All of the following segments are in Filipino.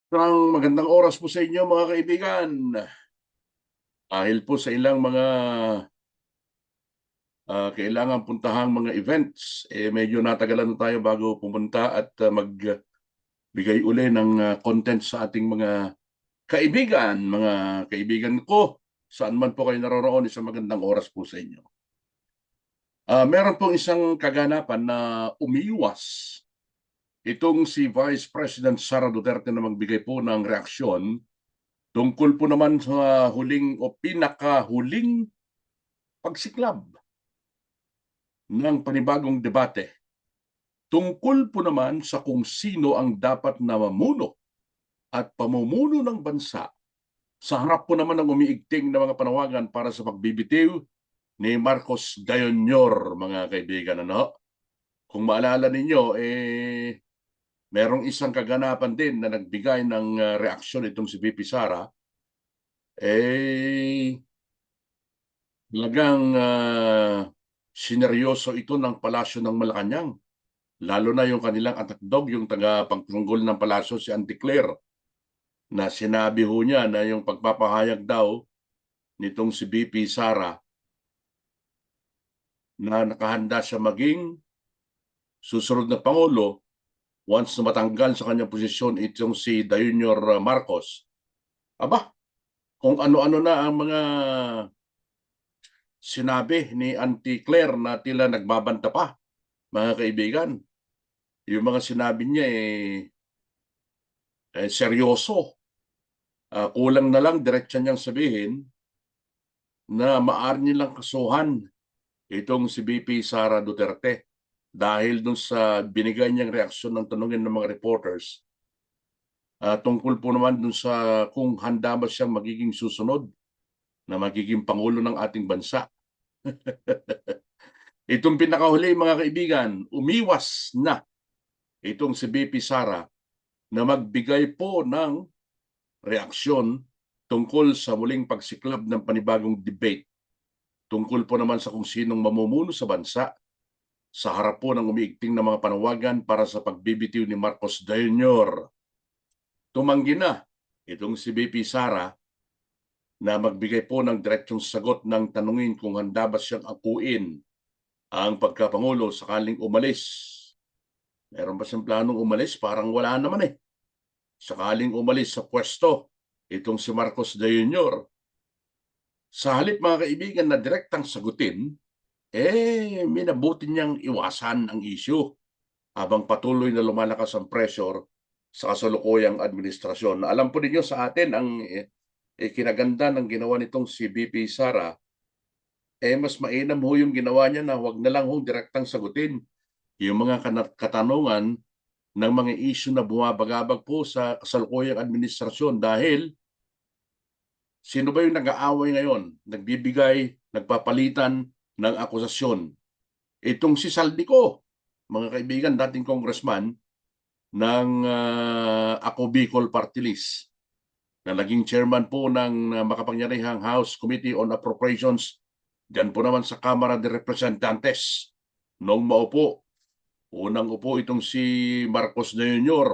Magandang oras po sa inyo mga kaibigan. Dahil po sa ilang mga kailangan puntahang mga events, medyo natagalan na tayo bago pumunta at magbigay uli ng content sa ating mga kaibigan ko, saan man po kayo naroroon, isang magandang oras po sa inyo. Meron pong isang kaganapan na umiwas itong si Vice President Sara Duterte na magbigay po ng reaksyon tungkol po naman sa huling o pinakahuling pagsiklab ng panibagong debate tungkol po naman sa kung sino ang dapat na mamuno at pamumuno ng bansa sa harap po naman ng umiigting na mga panawagan para sa pagbibitiw ni Marcos Jr., mga kaibigan. Ano? Kung maalala ninyo, merong isang kaganapan din na nagbigay ng reaksyon itong si VP Sara. Talagang sineryoso ito ng Palasyo ng Malacanang. Lalo na yung kanilang attack dog, yung taga-pagtanggol ng palasyo si Auntie Claire, na sinabi ho niya na yung pagpapahayag daw nitong si VP Sara na nakahanda siya maging susunod na Pangulo once na matanggal sa kanyang posisyon itong si Junior Marcos. Aba, kung ano-ano na ang mga sinabi ni Auntie Claire na tila nagbabanta pa, mga kaibigan. Yung mga sinabi niya seryoso. Kulang na lang diretsa niyang sabihin na maaari nilang kasuhan itong si VP Sara Duterte dahil dun sa binigay niyang reaksyon ng tanungin ng mga reporters tungkol po naman dun sa kung handa ba siyang magiging susunod na magiging Pangulo ng ating bansa. Itong pinakahuli mga kaibigan, umiwas na itong si VP Sara na magbigay po ng reaksyon tungkol sa muling pagsiklab ng panibagong debate tungkol po naman sa kung sinong mamumuno sa bansa sa harap po ng umiigting na mga panawagan para sa pagbibitiw ni Marcos Jr. Tumanggi na itong si VP Sara na magbigay po ng diretsong sagot ng tanungin kung handa ba siyang akuin ang pagkapangulo sakaling umalis. Meron ba siyang planong umalis? Parang wala naman eh. Sakaling umalis sa pwesto itong si Marcos Jr. Sa halip mga kaibigan na direktang sagutin, minabuti niyang iwasan ang issue habang patuloy na lumalakas ang pressure sa kasalukuyang administrasyon. Alam po ninyo sa atin ang kinaganda ng ginawa nitong si VP Sara, mas mainam ho yung ginawa niya na wag na lang hong direktang sagutin yung mga katanungan ng mga issue na bumabagabag po sa kasalukuyang administrasyon dahil sino ba yung nag-aaway ngayon? Nagbibigay, nagpapalitan ng akusasyon. Itong si Saldico, mga kaibigan, dating congressman ng Ako Bicol Party List, na naging chairman po ng makapangyarihang House Committee on Appropriations, dyan po naman sa Kamara de Representantes. Noong maupo, unang upo itong si Marcos Jr.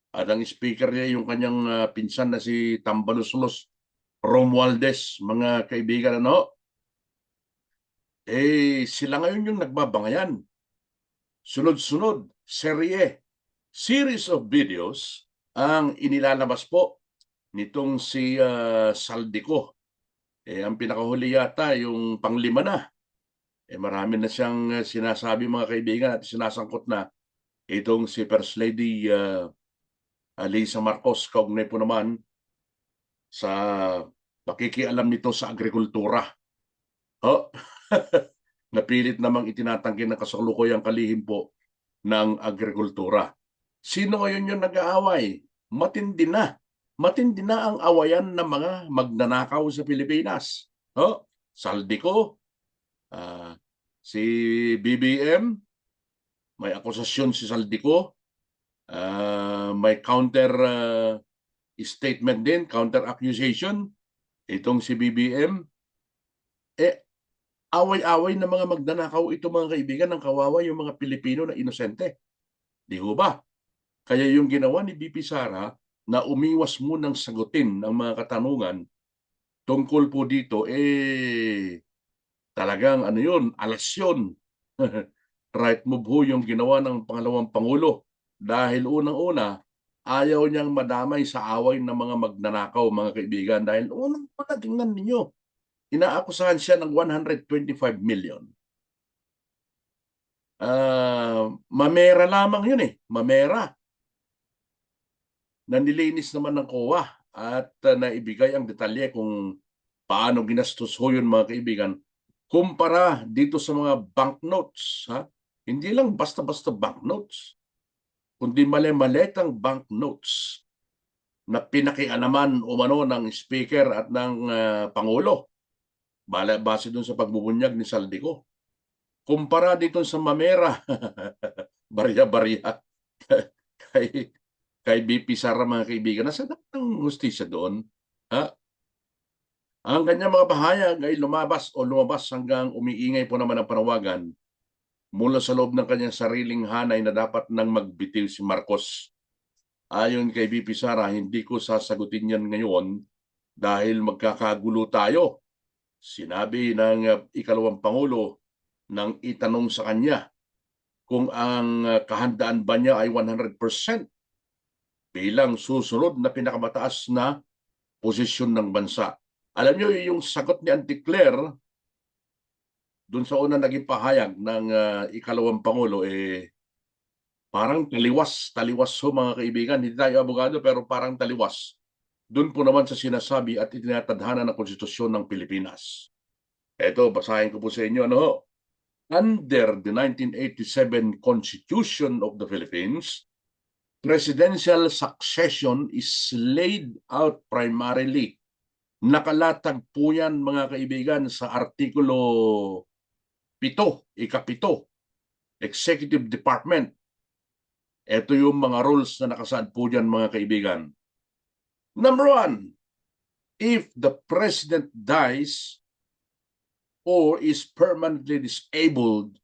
at ang speaker niya yung kanyang pinsan na si Tambaluslos Romualdez, mga kaibigan. Ano? Sila ngayon yung nagbabangayan. Sunod-sunod, series of videos ang inilalabas po nitong si Saldico. Ang pinakahuli yata yung panglima na. Marami na siyang sinasabi mga kaibigan at sinasangkot na itong si First Lady Lisa Marcos kaugnay po naman sa pakikialam nito sa agrikultura. Oh, napilit namang itinatanggi ng kasalukuyang kalihim po ng agrikultura. Sino ngayon yung nag-aaway? Matindi na. Matindi na ang awayan ng mga magnanakaw sa Pilipinas. Oh, Saldico, si BBM, may akusasyon si Saldico, may counter statement din, counter accusation, itong si BBM. Away-away na mga magnanakaw ito mga kaibigan, ng kawawa yung mga Pilipino na inosente. Di ho ba? Kaya yung ginawa ni BP Sara, na umiwas munang sagutin ang mga katanungan tungkol po dito, talagang ano yun, alasyon. Right move ho yung ginawa ng pangalawang Pangulo. Dahil unang-una, ayaw niyang madamay sa away ng mga magnanakaw, mga kaibigan. Dahil unang-una, tingnan ninyo, inaakusahan siya ng 125 million. Mamera lamang yun eh. Mamera. Na nilinis naman ng COA at naibigay ang detalye kung paano ginastos ho yun, mga kaibigan. Kumpara dito sa mga banknotes, ha? Hindi lang basta-basta banknotes, kundi mali-maletang banknotes na pinakialaman umano ng speaker at ng Pangulo. Base dun sa pagbubunyag ni Saldico. Kumpara dito sa Mamera, barya-barya kay BP Sara, mga kaibigan. Nasa ang hustisya doon? Ha? Ang kanyang mga pahayag ay lumabas hanggang umiingay po naman ang panawagan mula sa loob ng kanyang sariling hanay na dapat nang magbitiw si Marcos. Ayon kay BP Sara, hindi ko sasagutin yan ngayon dahil magkakagulo tayo. Sinabi ng ikalawang Pangulo nang itanong sa kanya kung ang kahandaan ba niya ay 100% bilang susunod na pinakamataas na posisyon ng bansa. Alam niyo, yung sagot ni Auntie Claire doon sa una naging pahayag ng ikalawang Pangulo, parang taliwas ho, mga kaibigan. Hindi tayo abogado pero parang taliwas. Doon po naman sa sinasabi at itinatadhana ng Konstitusyon ng Pilipinas. Ito, basahin ko po sa inyo. Ano? Under the 1987 Constitution of the Philippines, presidential succession is laid out primarily. Nakalatag po yan, mga kaibigan, sa Artikulo 7, ikapito, Executive Department. Ito yung mga rules na nakasaad po dyan, mga kaibigan. Number 1, if the president dies or is permanently disabled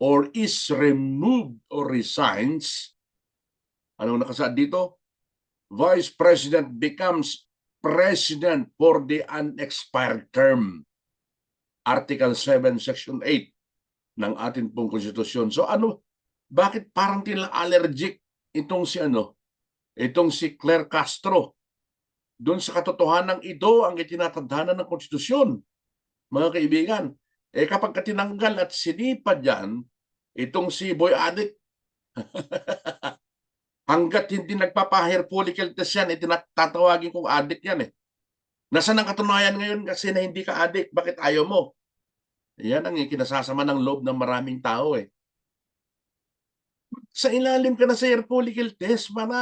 or is removed or resigns, anong nakasaad dito? Vice President becomes President for the unexpired term. Article 7, Section 8 ng ating pong konstitusyon. So bakit parang tila allergic itong si Claire Castro? Doon sa katotohanan ito ang itinatadhana ng konstitusyon, mga kaibigan. Kapag tinanggal at sinipad yan, itong si Boy Adik, hanggat hindi nagpapa-hair follicle test yan, itinatawagin kong adik yan eh. Nasaan ang katunayan ngayon kasi na hindi ka adik? Bakit ayaw mo? Yan ang kinasasama ng loob ng maraming tao eh. Sa ilalim ka na sa hair follicle test para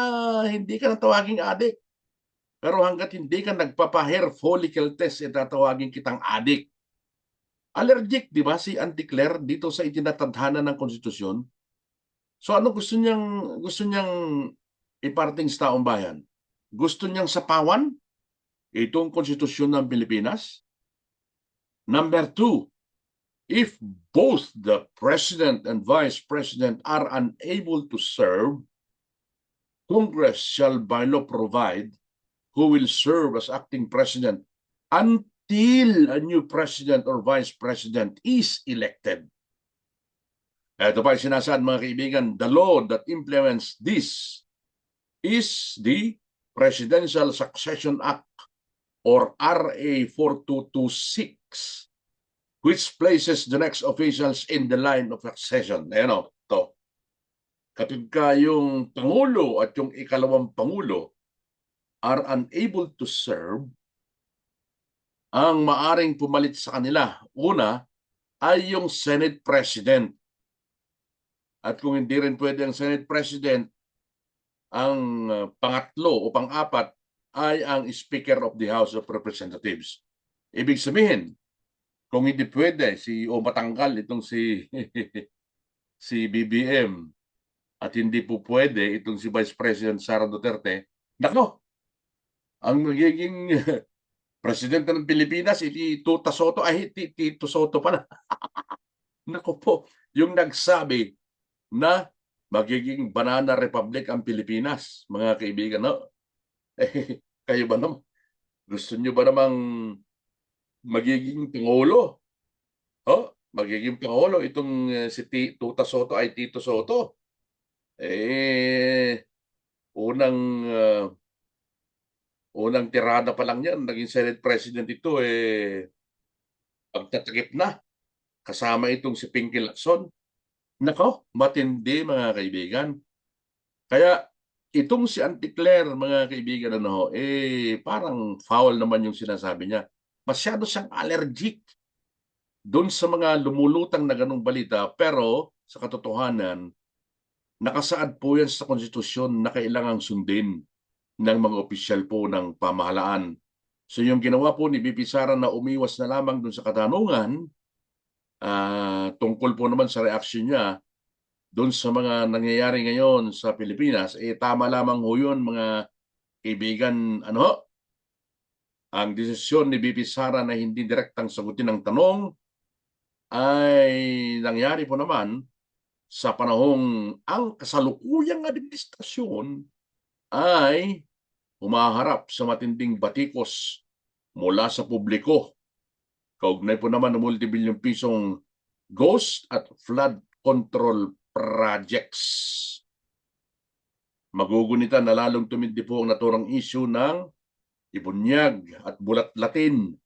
hindi ka na tawaging adik. Pero hanggat hindi ka nagpapa-hair follicle test, itatawagin kitang adik. Allergic, di ba, si Auntie Claire dito sa itinatadhana ng konstitusyon? So ano gusto niyang iparting sa taong bayan? Gusto niyang sapawan itong konstitusyon ng Pilipinas? Number 2, if both the president and vice president are unable to serve, Congress shall by law provide who will serve as acting president until a new president or vice president is elected. Ito pa yung sinasaad, mga kaibigan, the law that implements this is the Presidential Succession Act or RA 4226, which places the next officials in the line of succession. Ayan o, ito. Kapag yung Pangulo at yung ikalawang Pangulo are unable to serve, ang maaring pumalit sa kanila, una, ay yung Senate President. At kung hindi rin pwede ang Senate President, ang pangatlo o pang-apat ay ang Speaker of the House of Representatives. Ibig sabihin, kung hindi pwede o matanggal itong si BBM at hindi po pwede itong si Vice President Sara Duterte, nako, ang magiging presidente ng Pilipinas, Tito Soto, Tito Soto pala. Nako po, yung nagsabi na magiging banana republic ang Pilipinas, mga kaibigan. No? Eh, kayo ba naman? Gusto nyo ba namang magiging Pangulo? Oh, magiging Pangulo itong si Tuta Soto ay Tito Soto. Eh, unang uh, unang tirada pa lang yan, naging Senate President ito, pagtatakip na. Kasama itong si Pinky Lacson. Nako, matindi mga kaibigan. Kaya itong si Auntie Claire, mga kaibigan, parang foul naman yung sinasabi niya. Masyado siyang allergic doon sa mga lumulutang na ganong balita, pero sa katotohanan, nakasaad po yan sa konstitusyon na kailangang sundin ng mga opisyal po ng pamahalaan. So yung ginawa po ni BP Sara na umiwas na lamang doon sa katanungan, tungkol po naman sa reaksyon niya doon sa mga nangyayari ngayon sa Pilipinas, tama lamang ho yun mga kaibigan. Ang desisyon ni BP Sara na hindi direktang sagutin ang tanong ay nangyari po naman sa panahong ang kasalukuyang administrasyon ay humaharap sa matinding batikos mula sa publiko. Kaugnay po naman ng multibilyong pisong ghost at flood control projects. Magugunitan na lalong tumindi po ang naturang issue ng ibunyag at bulat-latin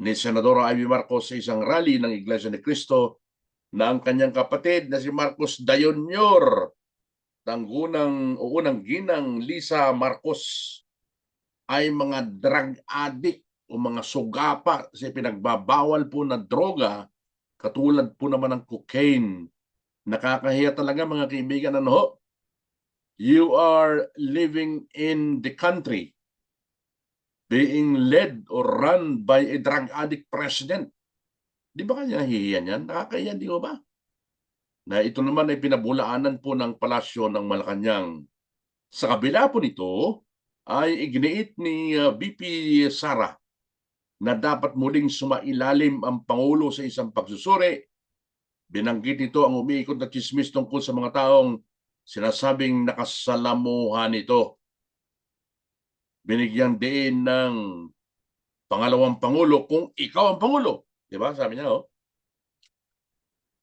ni Senadora Amy Marcos sa isang rally ng Iglesia ni Cristo na ang kanyang kapatid na si Marcos Dayonyor, unang ginang Lisa Marcos, ay mga drug addict o mga sugapa sa pinagbabawal po na droga katulad po naman ng cocaine. Nakakahiya talaga mga kaibigan. You are living in the country being led or run by a drug addict president. Di ba kanya hihiyan yan? Nakakahiya, di ba? Na ito naman ay pinabulaanan po ng palasyo ng Malacanang. Sa kabila po nito, ay iginiit ni BP Sara na dapat muling sumailalim ang Pangulo sa isang pagsusuri. Binanggit ito ang umiikot na chismis tungkol sa mga taong sinasabing nakasalamuhan ito. Binigyan din ng pangalawang Pangulo kung ikaw ang Pangulo. Diba? Sabi niya, o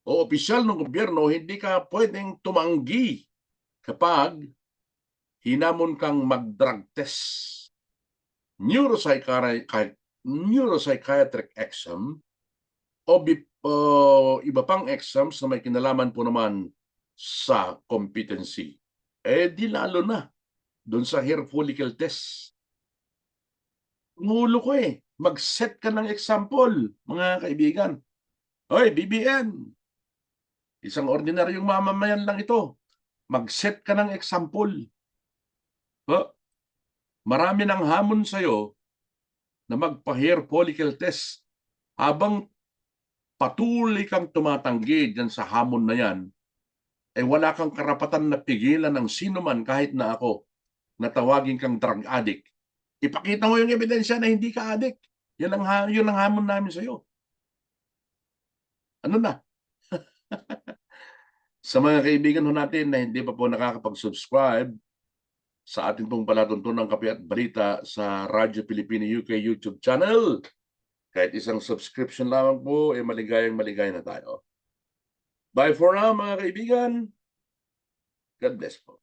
opisyal ng gobyerno, hindi ka pwedeng tumanggi kapag hinamon kang mag-drug test. Neuropsychiatric exam o iba pang exams na may kinalaman po naman sa competency. Di lalo na doon sa hair follicle test. Ngulo ko mag-set ka ng example, mga kaibigan. Hoy, BBM, isang ordinaryong mamamayan lang ito. Mag-set ka ng example. Marami nang hamon sa'yo na magpa-hair follicle test. Habang patuloy kang tumatanggi dyan sa hamon na yan, wala kang karapatan na pigilan ng sino man kahit na ako na tawagin kang drug addict. Ipakita mo yung ebidensya na hindi ka addict. Yun ang hamon namin sa'yo. Ano na? Sa mga kaibigan natin na hindi pa po nakakapag-subscribe sa ating pong palatuntunang kape at balita sa Radyo Pilipino UK YouTube channel, kahit isang subscription lamang po, maligayang-maligay na tayo. Bye for now mga kaibigan. God bless po.